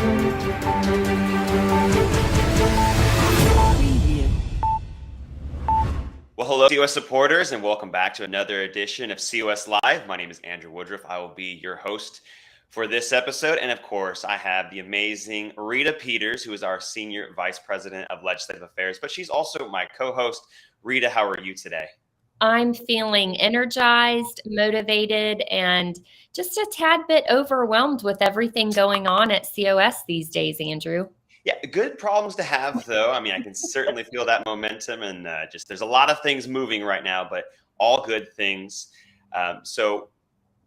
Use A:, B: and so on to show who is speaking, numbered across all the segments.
A: Well, hello, COS supporters, and welcome back to another edition of COS Live. My name is Andrew Woodruff. I will be your host for this episode. And of course, I have the amazing Rita Peters, who is our Senior Vice President of Legislative Affairs, but she's also my co-host. Rita, how are you today?
B: I'm feeling energized, motivated, and just a tad bit overwhelmed with everything going on at COS these days, Andrew.
A: Yeah, good problems to have, though. I mean, I can certainly feel that momentum, and just there's a lot of things moving right now, but all good things. So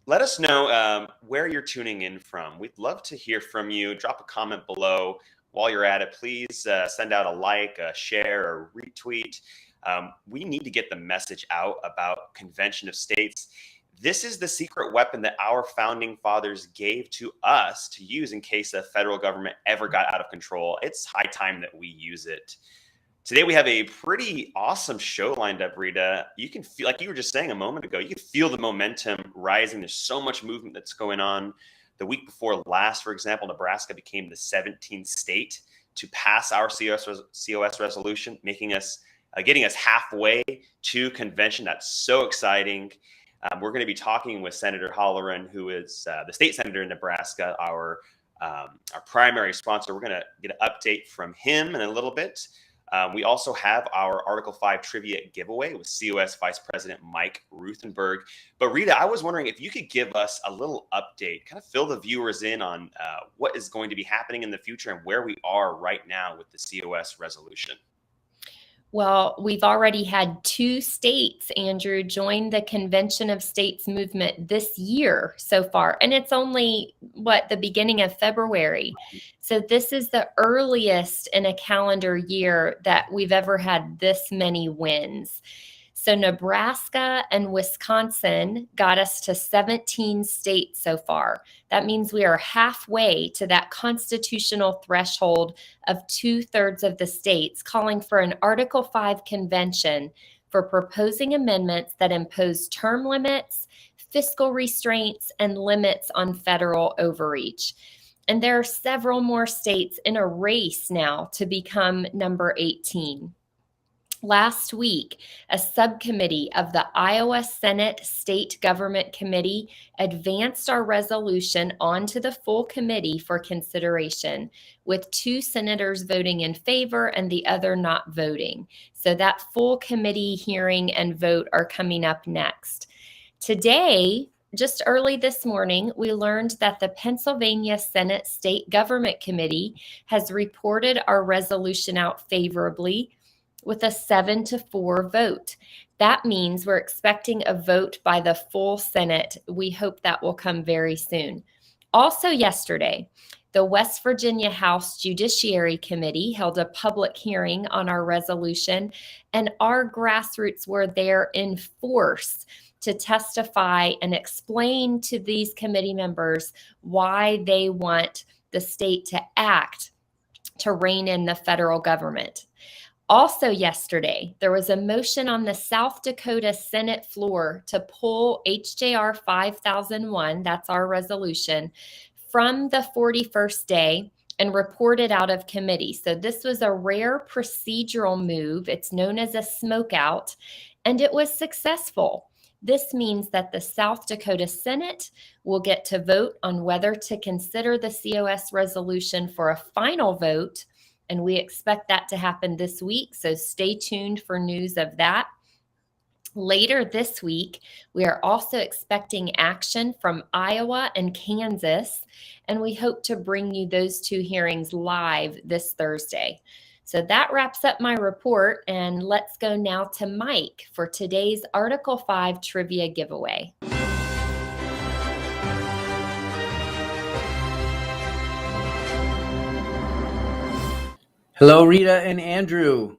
A: let us know where you're tuning in from. We'd love to hear from you. Drop a comment below. While you're at it, please send out a like, a share, or retweet. We need to get the message out about Convention of States. This is the secret weapon that our founding fathers gave to us to use in case the federal government ever got out of control. It's high time that we use it. Today, we have a pretty awesome show lined up, Rita. You can feel, like you were just saying a moment ago, you can feel the momentum rising. There's so much movement that's going on. The week before last, for example, Nebraska became the 17th state to pass our COS resolution, making us, getting us halfway to convention. That's so exciting. We're going to be talking with Senator Halloran, who is the state senator in Nebraska, our primary sponsor. We're going to get an update from him in a little bit. We also have our Article 5 trivia giveaway with COS Vice President Mike Ruthenberg. But Rita, I was wondering if you could give us a little update, kind of fill the viewers in on what is going to be happening in the future and where we are right now with the COS resolution.
B: Well, we've already had 2 states, Andrew, join the Convention of States movement this year so far. And it's only, the beginning of February. So this is the earliest in a calendar year that we've ever had this many wins. So Nebraska and Wisconsin got us to 17 states so far. That means we are halfway to that constitutional threshold of 2/3 of the states calling for an Article 5 convention for proposing amendments that impose term limits, fiscal restraints, and limits on federal overreach. And there are several more states in a race now to become number 18. Last week, a subcommittee of the Iowa Senate State Government Committee advanced our resolution onto the full committee for consideration, with 2 senators voting in favor and the other not voting. So that full committee hearing and vote are coming up next. Today, just early this morning, we learned that the Pennsylvania Senate State Government Committee has reported our resolution out favorably with a 7-4 vote. That means we're expecting a vote by the full Senate. We hope that will come very soon. Also yesterday, the West Virginia House Judiciary Committee held a public hearing on our resolution, and our grassroots were there in force to testify and explain to these committee members why they want the state to act to rein in the federal government. Also yesterday, there was a motion on the South Dakota Senate floor to pull HJR 5001, that's our resolution, from the 41st day and report it out of committee. So this was a rare procedural move. It's known as a smokeout, and it was successful. This means that the South Dakota Senate will get to vote on whether to consider the COS resolution for a final vote, and we expect that to happen this week, so stay tuned for news of that. Later this week, we are also expecting action from Iowa and Kansas, and we hope to bring you those 2 hearings live this Thursday. So that wraps up my report, and let's go now to Mike for today's Article 5 trivia giveaway.
C: Hello, Rita and Andrew.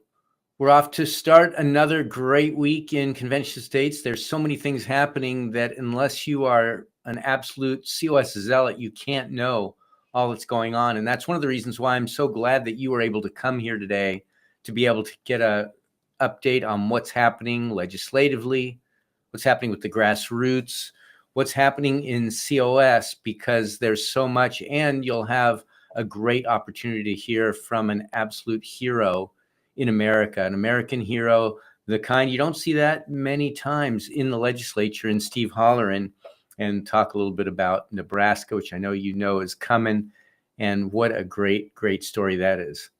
C: We're off to start another great week in Convention States. There's so many things happening that unless you are an absolute COS zealot, you can't know all that's going on. And that's one of the reasons why I'm so glad that you were able to come here today to be able to get a update on what's happening legislatively, what's happening with the grassroots, what's happening in COS, because there's so much, and you'll have a great opportunity to hear from an absolute hero in America, an American hero, the kind you don't see that many times in the legislature, in Steve Halloran, and talk a little bit about Nebraska, which I know you know is coming, and what a great, great story that is.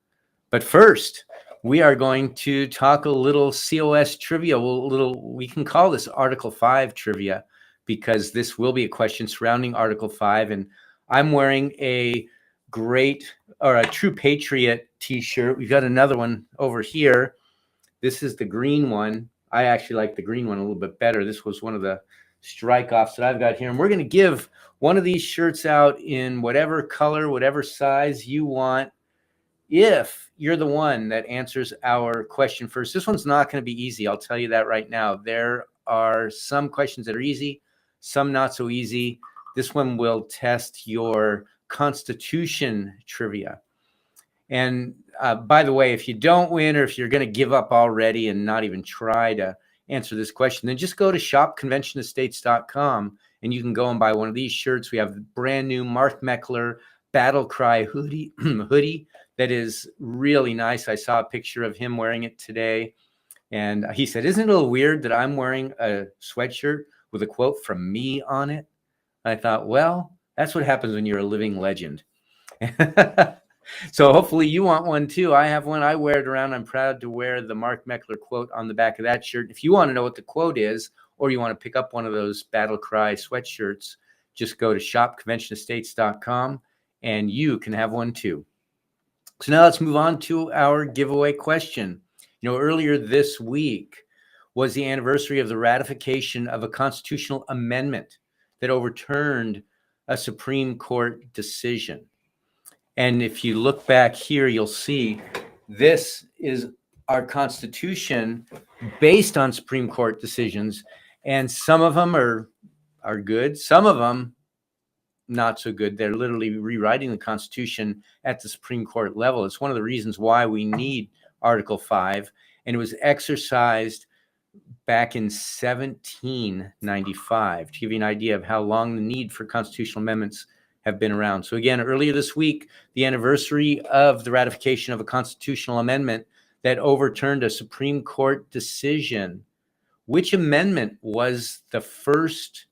C: But first, we are going to talk a little COS trivia. We can call this Article 5 trivia, because this will be a question surrounding Article 5. And I'm wearing a True Patriot t-shirt. We've got another one over here. This is the green one. I actually like the green one a little bit better. This was one of the strike-offs that I've got here. And we're going to give one of these shirts out in whatever color, whatever size you want, if you're the one that answers our question first. This one's not going to be easy. I'll tell you that right now. There are some questions that are easy, some not so easy. This one will test your Constitution trivia. And by the way, if you don't win, or if you're going to give up already and not even try to answer this question, then just go to shopconventionestates.com and you can go and buy one of these shirts. We have the brand new Mark Meckler Battle Cry hoodie that is really nice. I saw a picture of him wearing it today. And he said, "Isn't it a little weird that I'm wearing a sweatshirt with a quote from me on it?" I thought, well, that's what happens when you're a living legend. So hopefully you want one too. I have one. I wear it around. I'm proud to wear the Mark Meckler quote on the back of that shirt. If you want to know what the quote is, or you want to pick up one of those Battle Cry sweatshirts, just go to shopconventionestates.com and you can have one too. So now let's move on to our giveaway question. Earlier this week was the anniversary of the ratification of a constitutional amendment that overturned a Supreme Court decision. And if you look back here, you'll see this is our Constitution based on Supreme Court decisions. And some of them are good. Some of them not so good. They're literally rewriting the Constitution at the Supreme Court level. It's one of the reasons why we need Article 5. And it was exercised back in 1795, to give you an idea of how long the need for constitutional amendments have been around. So again, earlier this week, the anniversary of the ratification of a constitutional amendment that overturned a Supreme Court decision. Which amendment was the first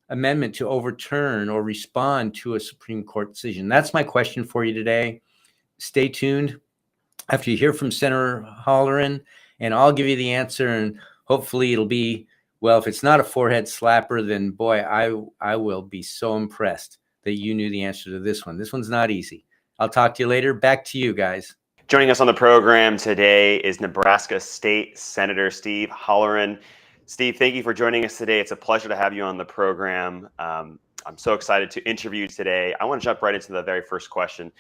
C: amendment to overturn or respond to a Supreme Court decision? That's my question for you today. Stay tuned after you hear from Senator Halloran, and I'll give you the answer, and hopefully it'll be, well, if it's not a forehead slapper, then boy, I will be so impressed that you knew the answer to this one. This one's not easy. I'll talk to you later. Back to you guys.
A: Joining us on the program today is Nebraska State Senator Steve Halloran. Steve, thank you for joining us today. It's a pleasure to have you on the program. I'm so excited to interview you today. I want to jump right into the very first question.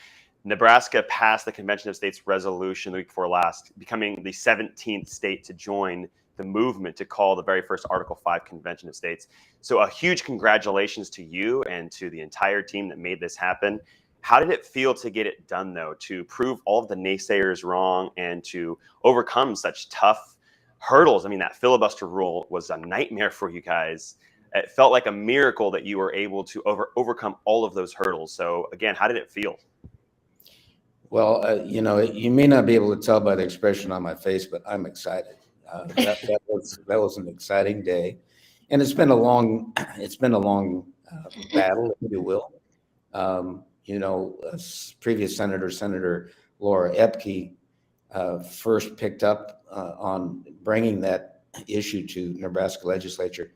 A: Nebraska passed the Convention of States resolution the week before last, becoming the 17th state to join the movement to call the very first Article 5 Convention of States. So a huge congratulations to you and to the entire team that made this happen. How did it feel to get it done, though, to prove all of the naysayers wrong and to overcome such tough hurdles? I mean, that filibuster rule was a nightmare for you guys. It felt like a miracle that you were able to overcome all of those hurdles. So again, how did it feel?
D: Well, you may not be able to tell by the expression on my face, but I'm excited. That was an exciting day, and it's been a long battle, if you will. Previous Senator Laura Epke first picked up on bringing that issue to Nebraska legislature,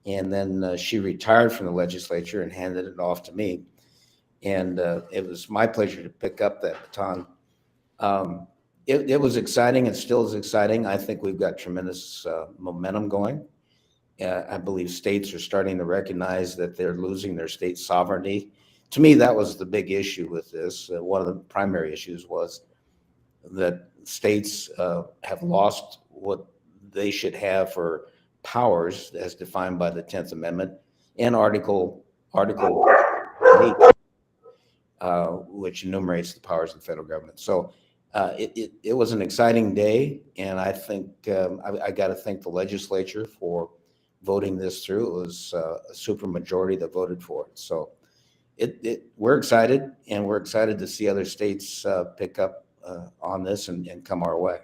D: and then she retired from the legislature and handed it off to me. And it was my pleasure to pick up that baton. It was exciting and still is exciting. I think we've got tremendous momentum going. I believe states are starting to recognize that they're losing their state sovereignty. To me, that was the big issue with this. One of the primary issues was that states have lost what they should have for powers as defined by the 10th Amendment and Article 8. Which enumerates the powers of the federal government. So it was an exciting day, and I think I got to thank the legislature for voting this through. It was a super majority that voted for it. So we're excited, and we're excited to see other states pick up on this and come our way.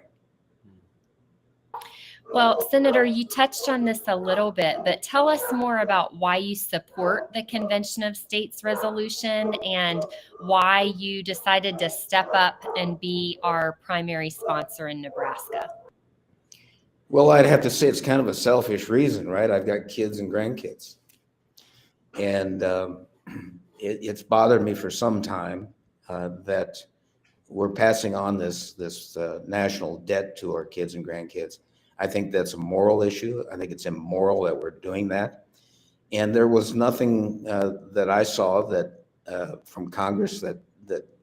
B: Well, Senator, you touched on this a little bit, but tell us more about why you support the Convention of States resolution and why you decided to step up and be our primary sponsor in Nebraska.
D: Well, I'd have to say it's kind of a selfish reason, right? I've got kids and grandkids, and it's bothered me for some time that we're passing on this national debt to our kids and grandkids. I think that's a moral issue. I think it's immoral that we're doing that. And there was nothing that I saw that from Congress that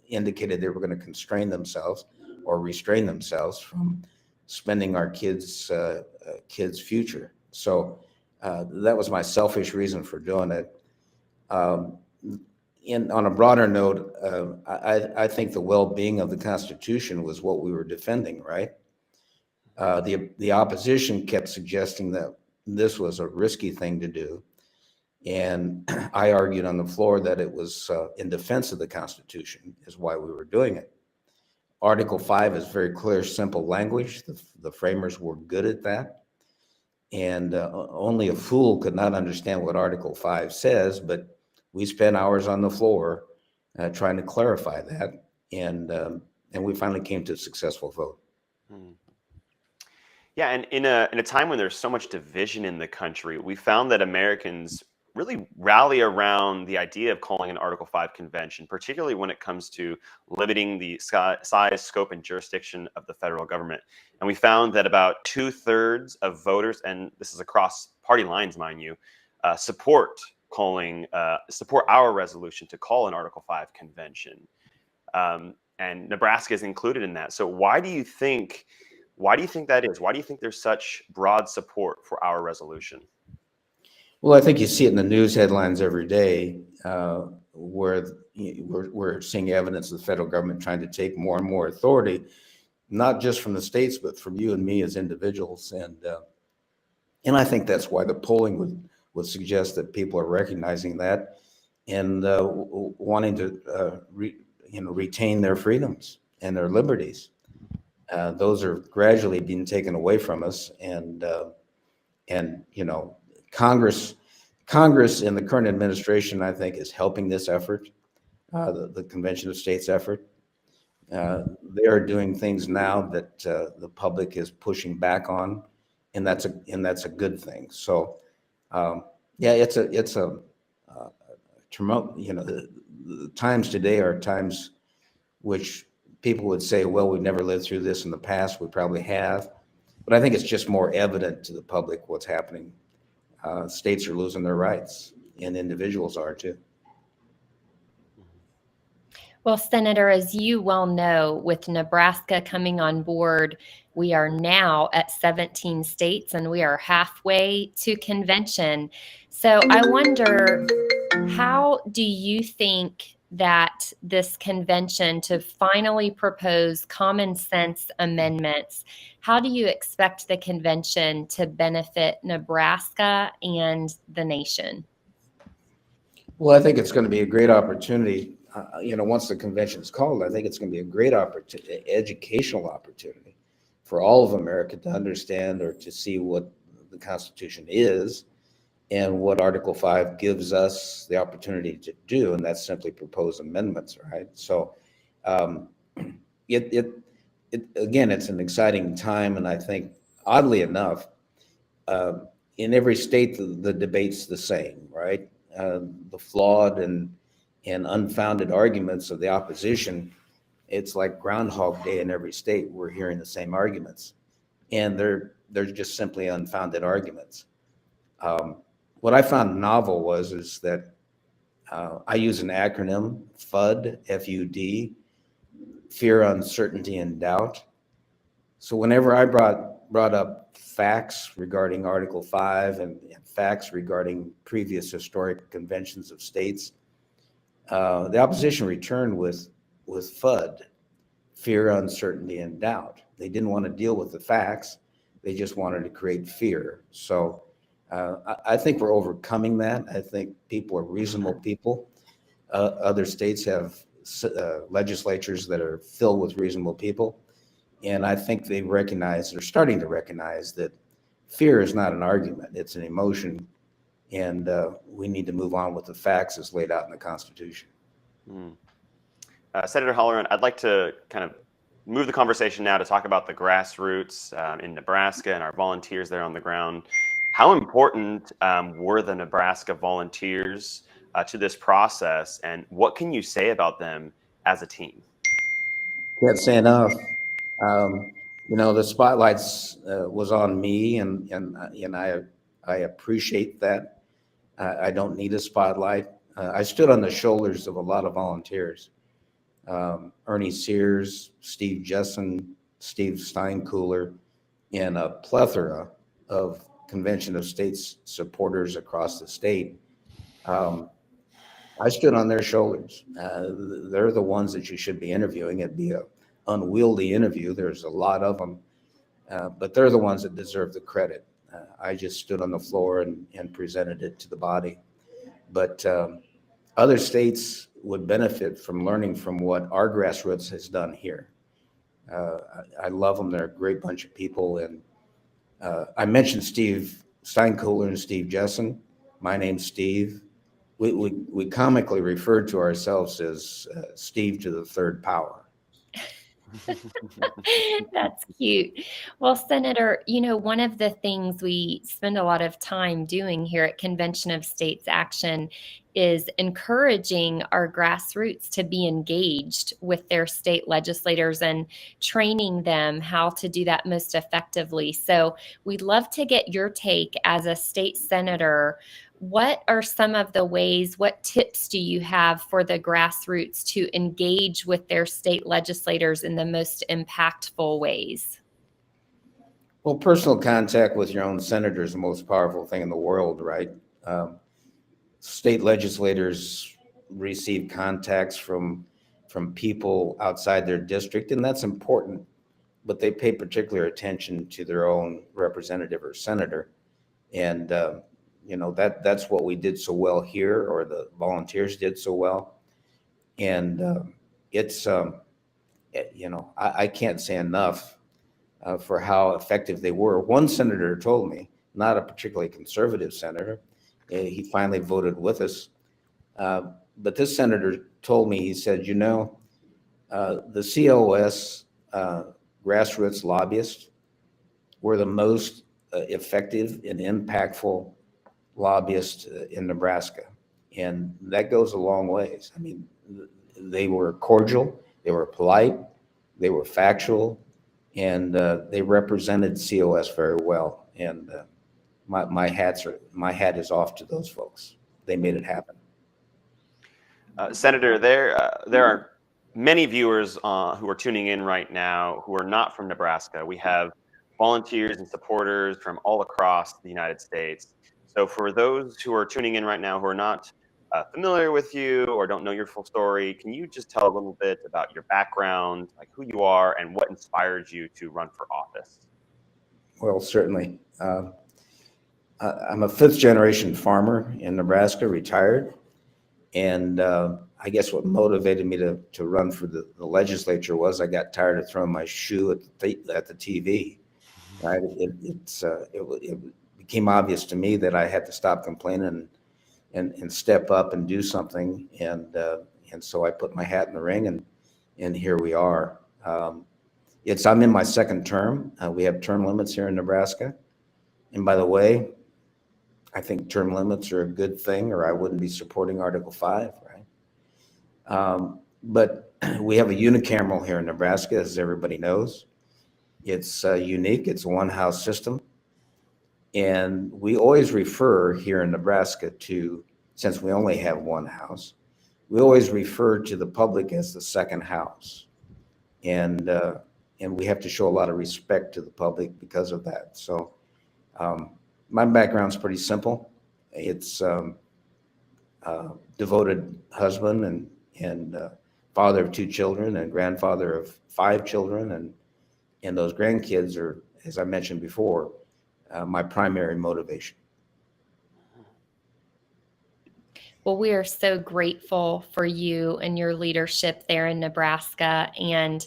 D: indicated they were going to constrain themselves or restrain themselves from spending our kids' future. So that was my selfish reason for doing it. On a broader note, I think the well-being of the Constitution was what we were defending, right? The opposition kept suggesting that this was a risky thing to do. And I argued on the floor that it was in defense of the Constitution is why we were doing it. Article 5 is very clear, simple language. The framers were good at that. And only a fool could not understand what Article 5 says, but we spent hours on the floor trying to clarify that. And we finally came to a successful vote.
A: Yeah, and in a time when there's so much division in the country, we found that Americans really rally around the idea of calling an Article 5 convention, particularly when it comes to limiting the size, scope, and jurisdiction of the federal government. And we found that about 2/3 of voters, and this is across party lines, mind you, support our resolution to call an Article 5 convention. And Nebraska is included in that. So why do you think that is? Why do you think there's such broad support for our resolution?
D: Well, I think you see it in the news headlines every day, where we're seeing evidence of the federal government trying to take more and more authority, not just from the states, but from you and me as individuals. And I think that's why the polling would suggest that people are recognizing that and wanting to retain their freedoms and their liberties. Those are gradually being taken away from us, and Congress and the current administration, I think, is helping this effort, the Convention of States effort. They are doing things now that the public is pushing back on, and that's a good thing. So, it's a the times today are times which people would say, well, we've never lived through this in the past. We probably have, but I think it's just more evident to the public what's happening. States are losing their rights, and individuals are too.
B: Well, Senator, as you well know, with Nebraska coming on board, we are now at 17 states and we are halfway to convention. So I wonder, how do you think that this convention to finally propose common sense amendments, how do you expect the convention to benefit Nebraska and the nation?
D: Well, I think it's going to be a great opportunity. Once the convention is called, I think it's going to be a great opportunity, educational opportunity for all of America to understand or to see what the Constitution is and what Article 5 gives us the opportunity to do, and that's simply propose amendments, right? So, again, it's an exciting time, and I think, oddly enough, in every state the debate's the same, right? The flawed and unfounded arguments of the opposition, it's like Groundhog Day in every state. We're hearing the same arguments, and they're just simply unfounded arguments. What I found novel is that I use an acronym, FUD, F-U-D, fear, uncertainty, and doubt. So whenever I brought up facts regarding Article 5 and facts regarding previous historic conventions of states, the opposition returned with FUD, fear, uncertainty, and doubt. They didn't want to deal with the facts. They just wanted to create fear. So I think we're overcoming that. I think people are reasonable people. Other states have legislatures that are filled with reasonable people. And I think they recognize, they're starting to recognize that fear is not an argument, it's an emotion. And we need to move on with the facts as laid out in the Constitution.
A: Senator Halloran, I'd like to kind of move the conversation now to talk about the grassroots in Nebraska and our volunteers there on the ground. How important were the Nebraska volunteers to this process, and what can you say about them as a team?
D: Can't say enough. The spotlights was on me, and I appreciate that. I don't need a spotlight. I stood on the shoulders of a lot of volunteers. Ernie Sears, Steve Jessen, Steve Steinkuhler, and a plethora of Convention of States supporters across the state. I stood on their shoulders. They're the ones that you should be interviewing. It'd be an unwieldy interview. There's a lot of them, but they're the ones that deserve the credit. I just stood on the floor and presented it to the body. But other states would benefit from learning from what our grassroots has done here. I love them. They're a great bunch of people. And I mentioned Steve Steinkuhler and Steve Jessen. My name's Steve. We comically referred to ourselves as Steve to the third power.
B: That's cute. Well, Senator, one of the things we spend a lot of time doing here at Convention of States Action is encouraging our grassroots to be engaged with their state legislators and training them how to do that most effectively. So we'd love to get your take as a state senator. What are some of the ways, what tips do you have for the grassroots to engage with their state legislators in the most impactful ways?
D: Well, personal contact with your own senator is the most powerful thing in the world, right? State legislators receive contacts from people outside their district, and that's important, but they pay particular attention to their own representative or senator. And that's what we did so well here, or the volunteers did so well. And I can't say enough for how effective they were. One senator told me, not a particularly conservative senator, he finally voted with us, but this senator told me, he said, the COS grassroots lobbyists were the most effective and impactful lobbyists in Nebraska. And that goes a long ways. I mean, they were cordial, they were polite, they were factual, and they represented COS very well. And my hat is off to those folks. They made it happen.
A: Senator, there are many viewers who are tuning in right now who are not from Nebraska. We have volunteers and supporters from all across the United States. So for those who are tuning in right now who are not familiar with you or don't know your full story, can you just tell a little bit about your background, like who you are and what inspired you to run for office?
D: Well, certainly. I'm a fifth generation farmer in Nebraska, retired. And I guess what motivated me to run for the legislature was I got tired of throwing my shoe at the TV. Right? It became obvious to me that I had to stop complaining and step up and do something. And so I put my hat in the ring, and here we are. I'm in my second term. We have term limits here in Nebraska. And by the way, I think term limits are a good thing, or I wouldn't be supporting Article 5, right? But we have a unicameral here in Nebraska, as everybody knows. It's unique. It's a one-house system. And we always refer here in Nebraska to, since we only have one house, we always refer to the public as the second house. And we have to show a lot of respect to the public because of that. So my background's pretty simple. It's devoted husband and father of 2 children and grandfather of 5 children. And those grandkids are, as I mentioned before, my primary motivation.
B: Well, we are so grateful for you and your leadership there in Nebraska. And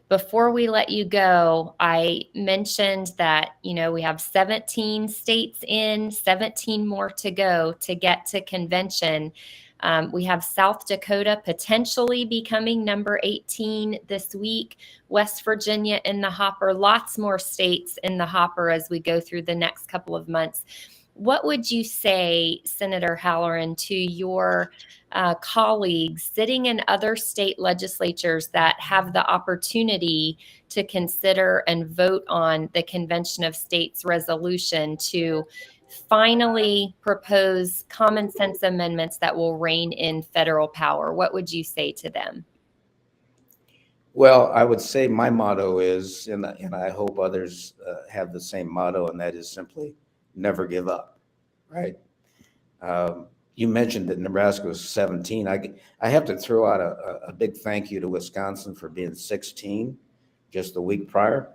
B: before we let you go, I mentioned that, we have 17 states in, 17 more to go to get to convention. We have South Dakota potentially becoming number 18 this week, West Virginia in the hopper, lots more states in the hopper as we go through the next couple of months. What would you say, Senator Halloran, to your colleagues sitting in other state legislatures that have the opportunity to consider and vote on the Convention of States resolution to finally propose common sense amendments that will rein in federal power? What would you say to them?
D: Well, I would say my motto is, and I hope others have the same motto, and that is simply never give up, right? You mentioned that Nebraska was 17. I have to throw out a big thank you to Wisconsin for being 16 just the week prior.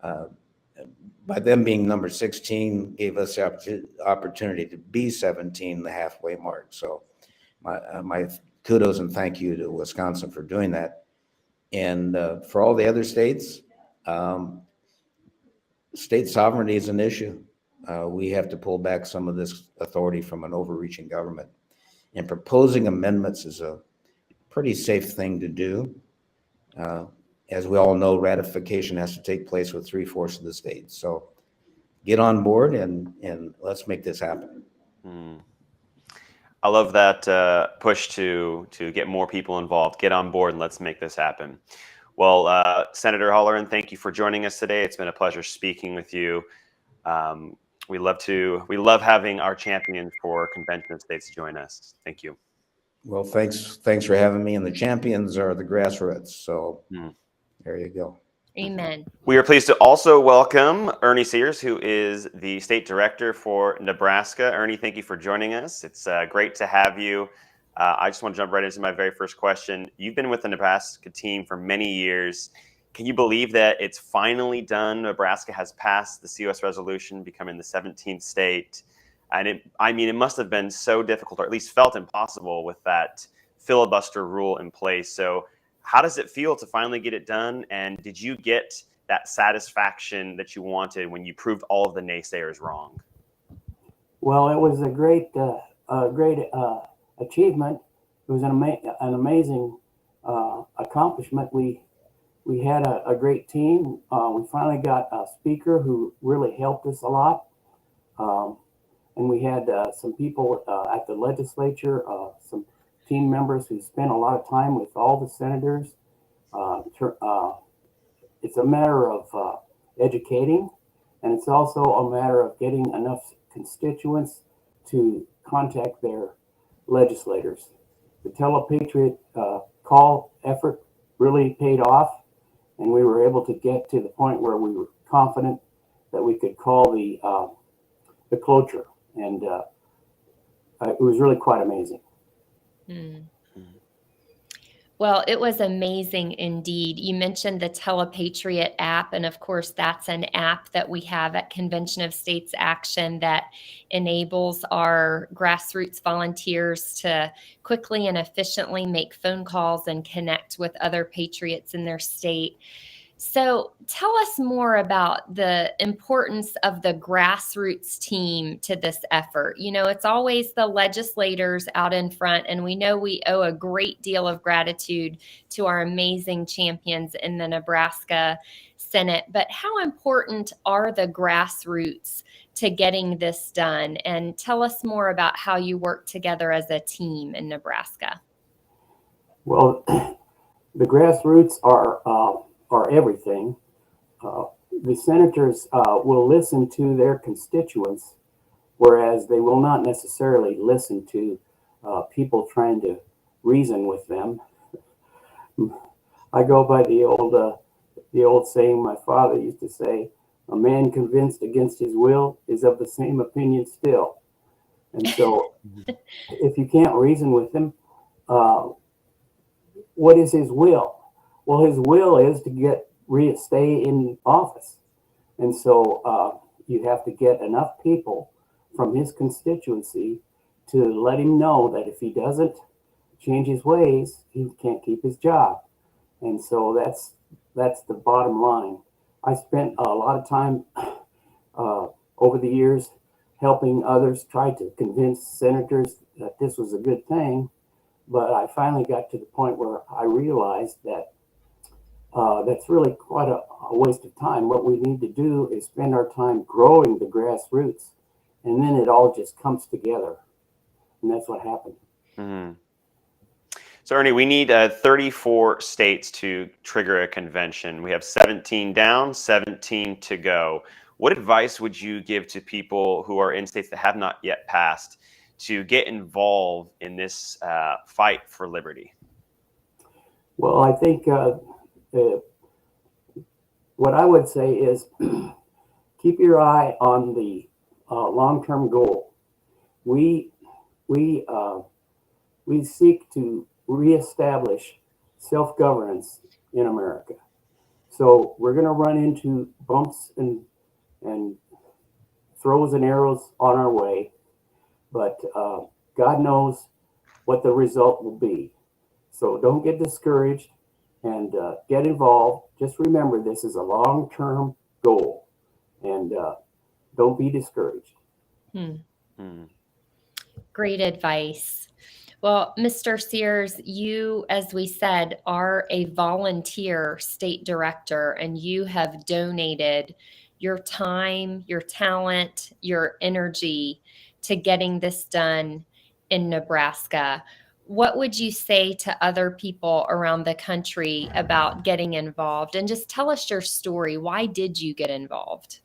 D: By them being number 16 gave us the opportunity to be 17, the halfway mark. So my kudos and thank you to Wisconsin for doing that. And for all the other states, state sovereignty is an issue. We have to pull back some of this authority from an overreaching government. And proposing amendments is a pretty safe thing to do. As we all know, ratification has to take place with 3/4 of the states. So get on board and let's make this happen.
A: I love that push to get more people involved. Get on board and let's make this happen. Well, Senator Halloran, thank you for joining us today. It's been a pleasure speaking with you. We love having our champions for Convention of States join us. Thank you.
D: Well, thanks for having me. And the champions are the grassroots. So there you go.
B: Amen.
A: We are pleased to also welcome Ernie Sears, who is the state director for Nebraska. Ernie, thank you for joining us. It's great to have you. I just want to jump right into my very first question. You've been with the Nebraska team for many years. Can you believe that it's finally done? Nebraska has passed the COS resolution, becoming the 17th state. And it must have been so difficult, or at least felt impossible, with that filibuster rule in place. So how does it feel to finally get it done? And did you get that satisfaction that you wanted when you proved all of the naysayers wrong?
E: Well, it was a great achievement. It was an amazing accomplishment. We had a great team. We finally got a speaker who really helped us a lot. And we had some people at the legislature, some team members who spent a lot of time with all the senators. It's a matter of educating, and it's also a matter of getting enough constituents to contact their legislators. The Telepatriot call effort really paid off, and we were able to get to the point where we were confident that we could call the cloture, and it was really quite amazing.
B: Well, it was amazing indeed. You mentioned the Telepatriot app, and of course, that's an app that we have at Convention of States Action that enables our grassroots volunteers to quickly and efficiently make phone calls and connect with other patriots in their state. So tell us more about the importance of the grassroots team to this effort. It's always the legislators out in front, and we know we owe a great deal of gratitude to our amazing champions in the Nebraska Senate. But how important are the grassroots to getting this done? And tell us more about how you work together as a team in Nebraska.
E: Well, the grassroots are everything. The senators will listen to their constituents, whereas they will not necessarily listen to people trying to reason with them. I go by the old saying my father used to say, "A man convinced against his will is of the same opinion still." And so if you can't reason with him, what is his will? Well, his will is to stay in office. And so you have to get enough people from his constituency to let him know that if he doesn't change his ways, he can't keep his job. And so that's the bottom line. I spent a lot of time over the years helping others try to convince senators that this was a good thing. But I finally got to the point where I realized that that's really quite a waste of time. What we need to do is spend our time growing the grassroots, and then it all just comes together. And that's what happened.
A: Mm-hmm. So, Ernie, we need 34 states to trigger a convention. We have 17 down, 17 to go. What advice would you give to people who are in states that have not yet passed to get involved in this fight for liberty?
E: Well, I think what I would say is keep your eye on the long-term goal. We seek to reestablish self-governance in America. So we're going to run into bumps and throws and arrows on our way, but God knows what the result will be. So don't get discouraged and get involved. Just remember, this is a long-term goal, and don't be discouraged.
B: Great advice. Well, Mr. Sears, you, as we said, are a volunteer state director, and you have donated your time, your talent, your energy to getting this done in Nebraska. What would you say to other people around the country about getting involved? And just tell us your story. Why did you get involved?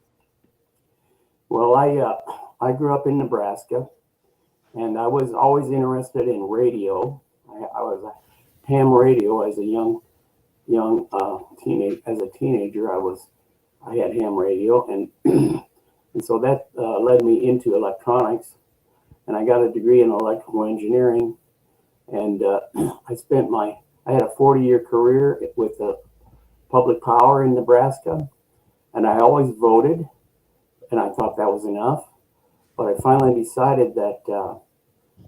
E: Well, I grew up in Nebraska, and I was always interested in radio. I was a ham radio as a young teenager. I had ham radio, and and so that led me into electronics, and I got a degree in electrical engineering. And I had a 40-year career with public power in Nebraska, and I always voted, and I thought that was enough. But I finally decided that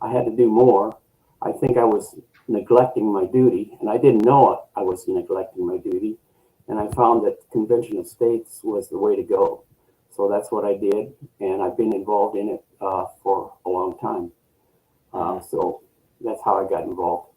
E: I had to do more. I think I was neglecting my duty, and I didn't know I was neglecting my duty. And I found that the Convention of States was the way to go. So that's what I did, and I've been involved in it for a long time. So that's how I got involved.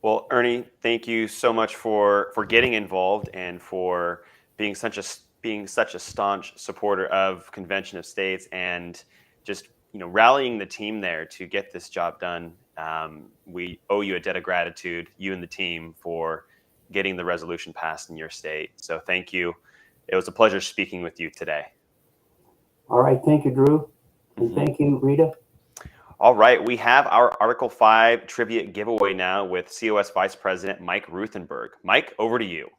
A: Well, Ernie, thank you so much for getting involved and for being such a staunch supporter of Convention of States, and just rallying the team there to get this job done. We owe you a debt of gratitude, you and the team, for getting the resolution passed in your state. So thank you. It was a pleasure speaking with you today.
E: All right, thank you, Drew, and thank you, Rita.
A: All right, we have our Article 5 trivia giveaway now with COS Vice President Mike Ruthenberg. Mike, over to you.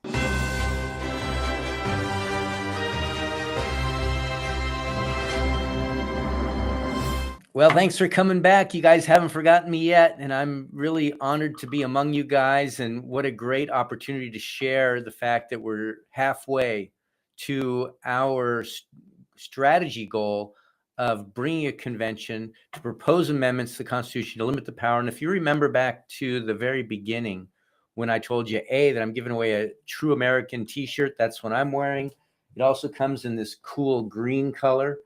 C: Well, thanks for coming back. You guys haven't forgotten me yet, and I'm really honored to be among you guys, and what a great opportunity to share the fact that we're halfway to our strategy goal of bringing a convention to propose amendments to the Constitution to limit the power. And if you remember back to the very beginning, when I told you, that I'm giving away a True American t-shirt, that's what I'm wearing. It also comes in this cool green color.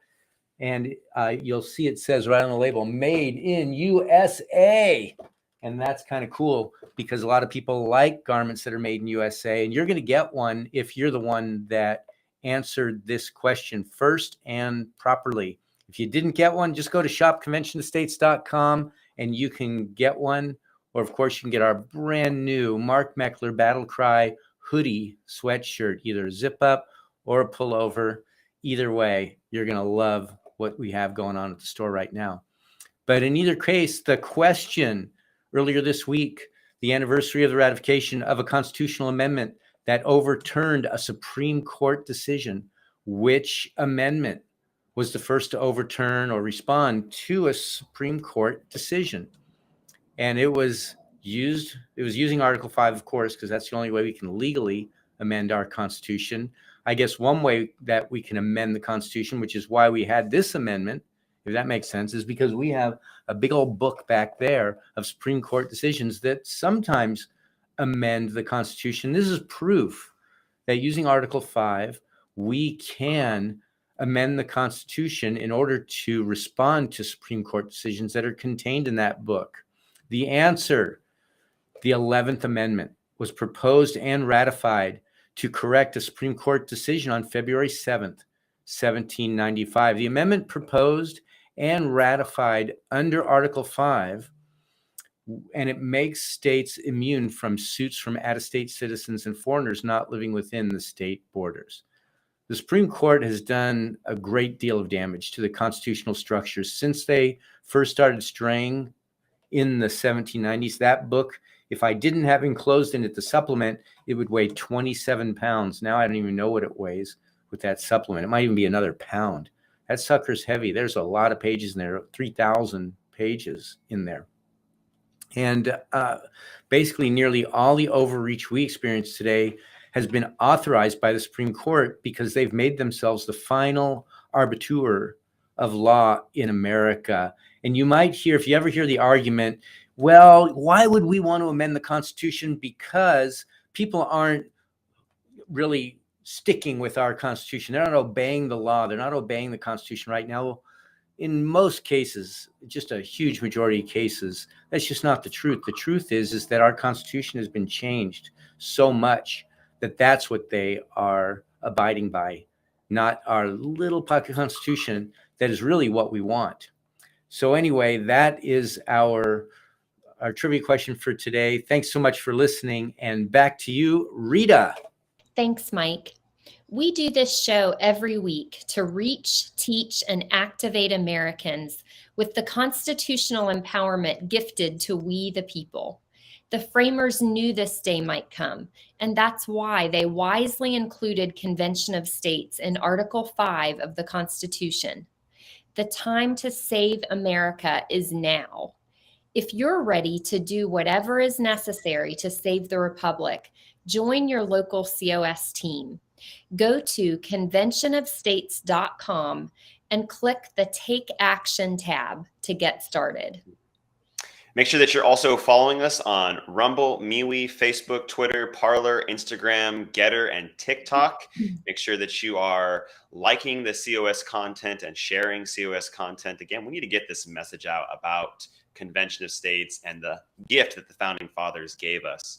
C: And you'll see it says right on the label, Made in USA. And that's kind of cool because a lot of people like garments that are made in USA. And you're going to get one if you're the one that answered this question first and properly. If you didn't get one, just go to shopconventionofstates.com and you can get one. Or, of course, you can get our brand new Mark Meckler Battle Cry hoodie sweatshirt, either a zip up or a pullover. Either way, you're going to love what we have going on at the store right now. But in either case, the question earlier this week, the anniversary of the ratification of a constitutional amendment that overturned a Supreme Court decision, which amendment was the first to overturn or respond to a Supreme Court decision? And it was using Article 5, of course, because that's the only way we can legally amend our Constitution. I guess one way that we can amend the Constitution, which is why we had this amendment, if that makes sense, is because we have a big old book back there of Supreme Court decisions that sometimes amend the Constitution. This is proof that using Article 5, we can amend the Constitution in order to respond to Supreme Court decisions that are contained in that book. The answer, the 11th Amendment, was proposed and ratified to correct a Supreme Court decision on February 7th, 1795. The amendment proposed and ratified under Article 5, and it makes states immune from suits from out-of-state citizens and foreigners not living within the state borders. The Supreme Court has done a great deal of damage to the constitutional structures since they first started straying in the 1790s. That book, if I didn't have enclosed in it the supplement, it would weigh 27 pounds. Now I don't even know what it weighs with that supplement. It might even be another pound. That sucker's heavy. There's a lot of pages in there, 3,000 pages in there. And basically nearly all the overreach we experience today has been authorized by the Supreme Court because they've made themselves the final arbiter of law in America. And you might hear, if you ever hear the argument, well, why would we want to amend the Constitution? Because people aren't really sticking with our Constitution. They're not obeying the law. They're not obeying the Constitution right now. In most cases, just a huge majority of cases, that's just not the truth. The truth is that our Constitution has been changed so much that that's what they are abiding by, not our little pocket Constitution that is really what we want. So anyway, that is our trivia question for today. Thanks so much for listening. And back to you, Rita.
B: Thanks, Mike. We do this show every week to reach, teach, and activate Americans with the constitutional empowerment gifted to we the people. The framers knew this day might come, and that's why they wisely included Convention of States in Article 5 of the Constitution. The time to save America is now. If you're ready to do whatever is necessary to save the Republic, join your local COS team. Go to conventionofstates.com and click the Take Action tab to get started.
A: Make sure that you're also following us on Rumble, MeWe, Facebook, Twitter, Parler, Instagram, Getter, and TikTok. Make sure that you are liking the COS content and sharing COS content. Again, we need to get this message out about Convention of States and the gift that the Founding Fathers gave us.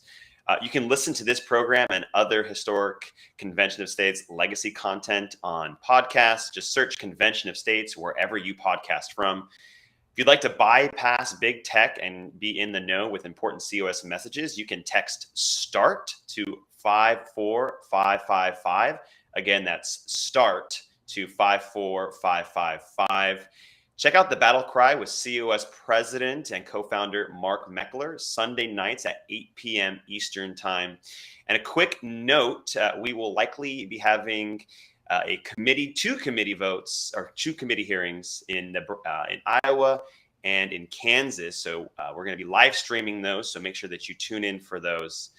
A: You can listen to this program and other historic Convention of States legacy content on podcasts. Just search Convention of States wherever you podcast from. If you'd like to bypass big tech and be in the know with important COS messages, you can text START to 54555. Again, that's START to 54555. Check out the Battle Cry with COS President and co-founder Mark Meckler, Sunday nights at 8 p.m. Eastern Time. And a quick note, we will likely be having two committee hearings in Iowa and in Kansas. So we're going to be live streaming those. So make sure that you tune in for those.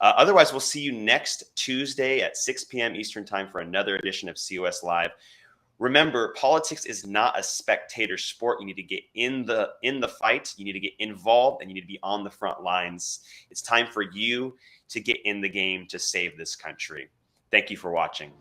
A: Otherwise, we'll see you next Tuesday at 6 p.m. Eastern Time for another edition of COS Live. Remember, politics is not a spectator sport. You need to get in the fight. You need to get involved, and you need to be on the front lines. It's time for you to get in the game to save this country. Thank you for watching.